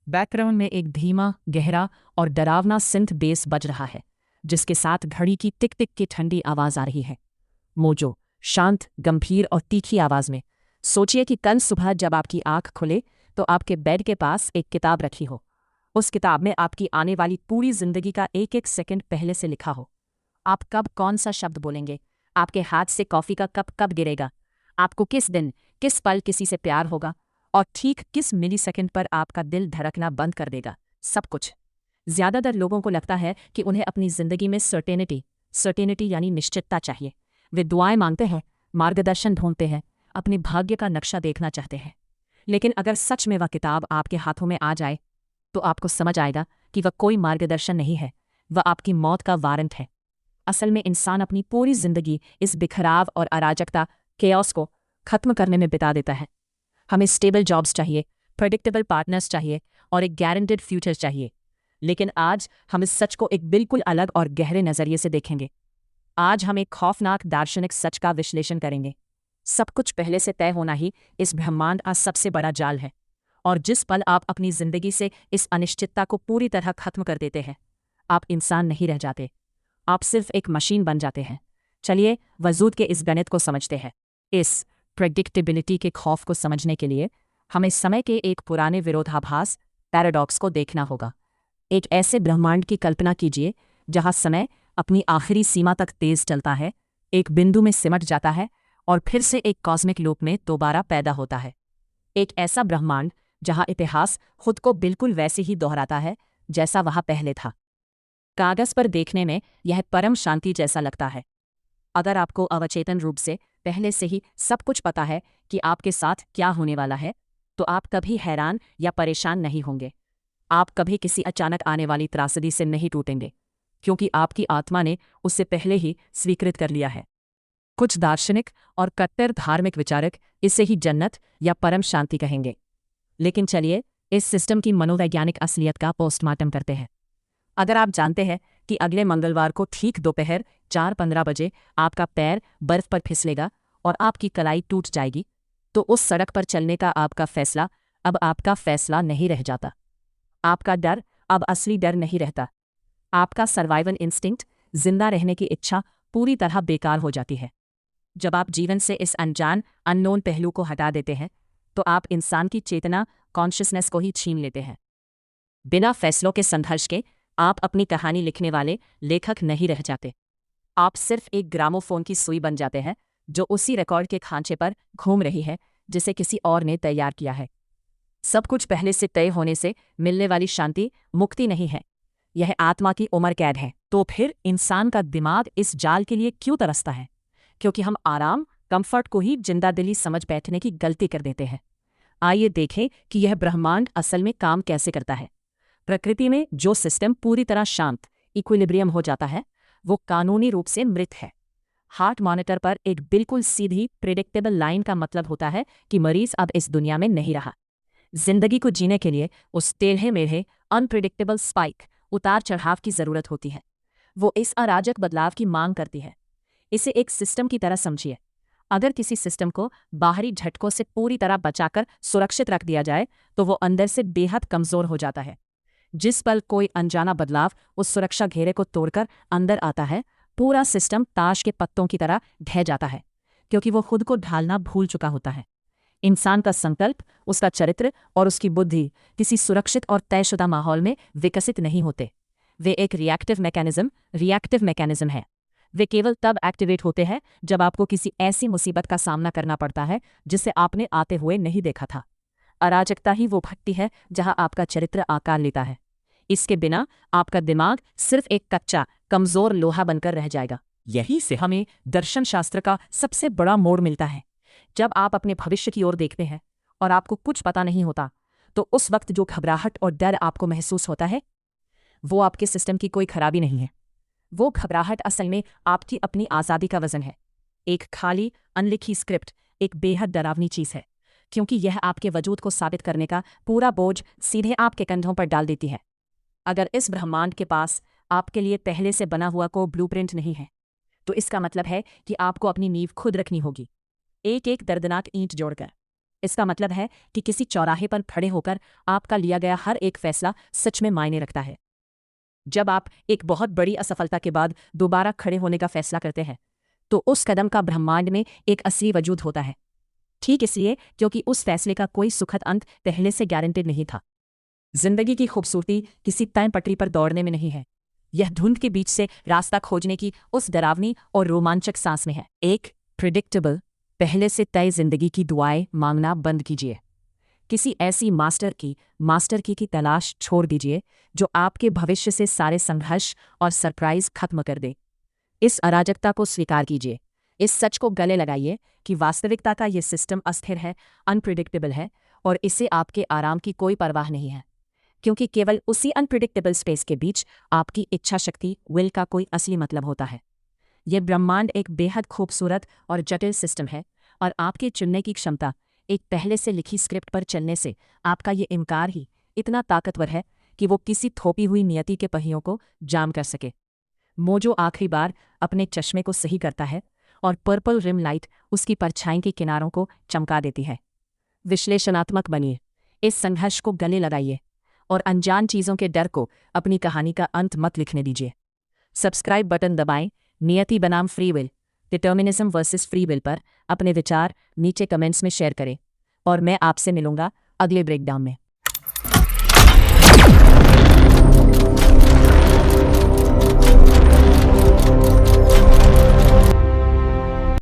Background में एक धीमा, गहरा और डरावना सिंथ बेस बज रहा है, जिसके साथ घड़ी की टिक टिक की ठंडी आवाज आ रही है। मोजो, शांत, गंभीर और तीखी आवाज में। सोचिए कि कल सुबह जब आपकी आंख खुले तो आपके बेड के पास एक किताब रखी हो। उस किताब में आपकी आने वाली पूरी जिंदगी का एक एक सेकंड पहले से लिखा हो। आप कब कौन सा शब्द बोलेंगे, आपके हाथ से कॉफी का कप कब गिरेगा, आपको किस दिन, किस पल किसी से प्यार होगा, और ठीक किस मिली सेकेंड पर आपका दिल धड़कना बंद कर देगा। सब कुछ। ज्यादातर लोगों को लगता है कि उन्हें अपनी जिंदगी में सर्टेनिटी यानी निश्चितता चाहिए। वे दुआएं मांगते हैं, मार्गदर्शन ढूंढते हैं, अपने भाग्य का नक्शा देखना चाहते हैं। लेकिन अगर सच में वह किताब आपके हाथों में आ जाए तो आपको समझ आएगा कि वह कोई मार्गदर्शन नहीं है, वह आपकी मौत का वारंट है। असल में इंसान अपनी पूरी जिंदगी इस बिखराव और अराजकता, केओस को खत्म करने में बिता देता है। हमें स्टेबल जॉब्स चाहिए, प्रेडिक्टेबल पार्टनर्स चाहिए और एक गारंटेड फ्यूचर चाहिए। लेकिन आज हम इस सच को एक बिल्कुल अलग और गहरे नजरिए से देखेंगे। आज हम एक खौफनाक दार्शनिक सच का विश्लेषण करेंगे। सब कुछ पहले से तय होना ही इस ब्रह्मांड का सबसे बड़ा जाल है, और जिस पल आप अपनी जिंदगी से इस अनिश्चितता को पूरी तरह खत्म कर देते हैं, आप इंसान नहीं रह जाते, आप सिर्फ एक मशीन बन जाते हैं। चलिए वजूद के इस गणित को समझते हैं। इस प्रेडिक्टेबिलिटी के खौफ को समझने के लिए हमें समय के एक पुराने विरोधाभास, पैराडॉक्स को देखना होगा। एक ऐसे ब्रह्मांड की कल्पना कीजिए जहां समय अपनी आखिरी सीमा तक तेज चलता है, एक बिंदु में सिमट जाता है और फिर से एक कॉस्मिक लूप में दोबारा पैदा होता है। एक ऐसा ब्रह्मांड जहां इतिहास खुद को बिल्कुल वैसे ही दोहराता है जैसा वह पहले था। कागज पर देखने में यह परम शांति जैसा लगता है। अगर आपको अवचेतन रूप से पहले से ही सब कुछ पता है कि आपके साथ क्या होने वाला है, तो आप कभी हैरान या परेशान नहीं होंगे। आप कभी किसी अचानक आने वाली त्रासदी से नहीं टूटेंगे, क्योंकि आपकी आत्मा ने उसे पहले ही स्वीकृत कर लिया है। कुछ दार्शनिक और कट्टर धार्मिक विचारक इसे ही जन्नत या परम शांति कहेंगे। लेकिन चलिए इस सिस्टम की मनोवैज्ञानिक असलियत का पोस्टमार्टम करते हैं। अगर आप जानते हैं कि अगले मंगलवार को ठीक दोपहर 4:15 बजे आपका पैर बर्फ पर फिसलेगा और आपकी कलाई टूट जाएगी, तो उस सड़क पर चलने का आपका फैसला अब आपका फैसला नहीं रह जाता। आपका डर अब असली डर नहीं रहता। आपका सर्वाइवल इंस्टिंक्ट, जिंदा रहने की इच्छा, पूरी तरह बेकार हो जाती है। जब आप जीवन से इस अनजान, अननोन पहलू को हटा देते हैं, तो आप इंसान की चेतना, कॉन्शियसनेस को ही छीन लेते हैं। बिना फैसलों के संघर्ष के आप अपनी कहानी लिखने वाले लेखक नहीं रह जाते। आप सिर्फ एक ग्रामोफोन की सुई बन जाते हैं जो उसी रिकॉर्ड के खांचे पर घूम रही है जिसे किसी और ने तैयार किया है। सब कुछ पहले से तय होने से मिलने वाली शांति मुक्ति नहीं है, यह आत्मा की उम्र कैद है। तो फिर इंसान का दिमाग इस जाल के लिए क्यों तरसता है? क्योंकि हम आराम, कंफर्ट को ही जिंदादिली समझ बैठने की गलती कर देते हैं। आइए देखें कि यह ब्रह्मांड असल में काम कैसे करता है। प्रकृति में जो सिस्टम पूरी तरह शांत, इक्विलिब्रियम हो जाता है, वो कानूनी रूप से मृत है। हार्ट मॉनिटर पर एक बिल्कुल सीधी, प्रिडिक्टेबल लाइन का मतलब होता है कि मरीज अब इस दुनिया में नहीं रहा। जिंदगी को जीने के लिए उस टेढ़े मेढ़े, अनप्रिडिक्टेबल स्पाइक, उतार चढ़ाव की जरूरत होती है। वो इस अराजक बदलाव की मांग करती है। इसे एक सिस्टम की तरह समझिए। अगर किसी सिस्टम को बाहरी झटकों से पूरी तरह बचाकर सुरक्षित रख दिया जाए, तो वो अंदर से बेहद कमजोर हो जाता है। जिस पल कोई अनजाना बदलाव उस सुरक्षा घेरे को तोड़कर अंदर आता है, पूरा सिस्टम ताश के पत्तों की तरह ढह जाता है, क्योंकि वो खुद को ढालना भूल चुका होता है। इंसान का संकल्प, उसका चरित्र और उसकी बुद्धि किसी सुरक्षित और तयशुदा माहौल में विकसित नहीं होते। वे एक रिएक्टिव मैकेनिज्म है। वे केवल तब एक्टिवेट होते हैं जब आपको किसी ऐसी मुसीबत का सामना करना पड़ता है जिसे आपने आते हुए नहीं देखा था। अराजकता ही वो भट्टी है जहां आपका चरित्र आकार लेता है। इसके बिना आपका दिमाग सिर्फ एक कच्चा, कमजोर लोहा बनकर रह जाएगा। यही से हमें दर्शन शास्त्र का सबसे बड़ा मोड़ मिलता है। जब आप अपने भविष्य की ओर देखते हैं और आपको कुछ पता नहीं होता, तो उस वक्त जो घबराहट और डर आपको महसूस होता है, वो आपके सिस्टम की कोई खराबी नहीं है। वो घबराहट असल में आपकी अपनी आज़ादी का वजन है। एक खाली, अनलिखी स्क्रिप्ट एक बेहद डरावनी चीज़ है, क्योंकि यह आपके वजूद को साबित करने का पूरा बोझ सीधे आपके कंधों पर डाल देती है। अगर इस ब्रह्मांड के पास आपके लिए पहले से बना हुआ कोई ब्लूप्रिंट नहीं है, तो इसका मतलब है कि आपको अपनी नींव खुद रखनी होगी, एक एक दर्दनाक ईंट जोड़कर। इसका मतलब है कि किसी चौराहे पर खड़े होकर आपका लिया गया हर एक फैसला सच में मायने रखता है। जब आप एक बहुत बड़ी असफलता के बाद दोबारा खड़े होने का फैसला करते हैं तो उस कदम का ब्रह्मांड में एक असली वजूद होता है। ठीक इसलिए क्योंकि उस फैसले का कोई सुखद अंत पहले से गारंटेड नहीं था। जिंदगी की खूबसूरती किसी तय पटरी पर दौड़ने में नहीं है, यह धुंध के बीच से रास्ता खोजने की उस डरावनी और रोमांचक सांस में है। एक प्रिडिक्टेबल, पहले से तय जिंदगी की दुआएं मांगना बंद कीजिए। किसी ऐसी मास्टर की तलाश छोड़ दीजिए जो आपके भविष्य से सारे संघर्ष और सरप्राइज खत्म कर दे। इस अराजकता को स्वीकार कीजिए, इस सच को गले लगाइए कि वास्तविकता का ये सिस्टम अस्थिर है, अनप्रिडिक्टेबल है और इसे आपके आराम की कोई परवाह नहीं है, क्योंकि केवल उसी अनप्रिडिक्टेबल स्पेस के बीच आपकी इच्छा शक्ति, विल का कोई असली मतलब होता है। यह ब्रह्मांड एक बेहद खूबसूरत और जटिल सिस्टम है और आपके चुनने की क्षमता, एक पहले से लिखी स्क्रिप्ट पर चलने से आपका ये इनकार ही इतना ताकतवर है कि वो किसी थोपी हुई नियति के पहियों को जाम कर सके। मोजो आखिरी बार अपने चश्मे को सही करता है और पर्पल रिम लाइट उसकी परछाई के किनारों को चमका देती है। विश्लेषणात्मक बनिए, इस संघर्ष को गले लगाइए और अनजान चीज़ों के डर को अपनी कहानी का अंत मत लिखने दीजिए। सब्सक्राइब बटन दबाएं। नियति बनाम free will, determinism versus free will पर अपने विचार नीचे कमेंट्स में शेयर करें और मैं आपसे मिलूंगा अगले ब्रेकडाउन में।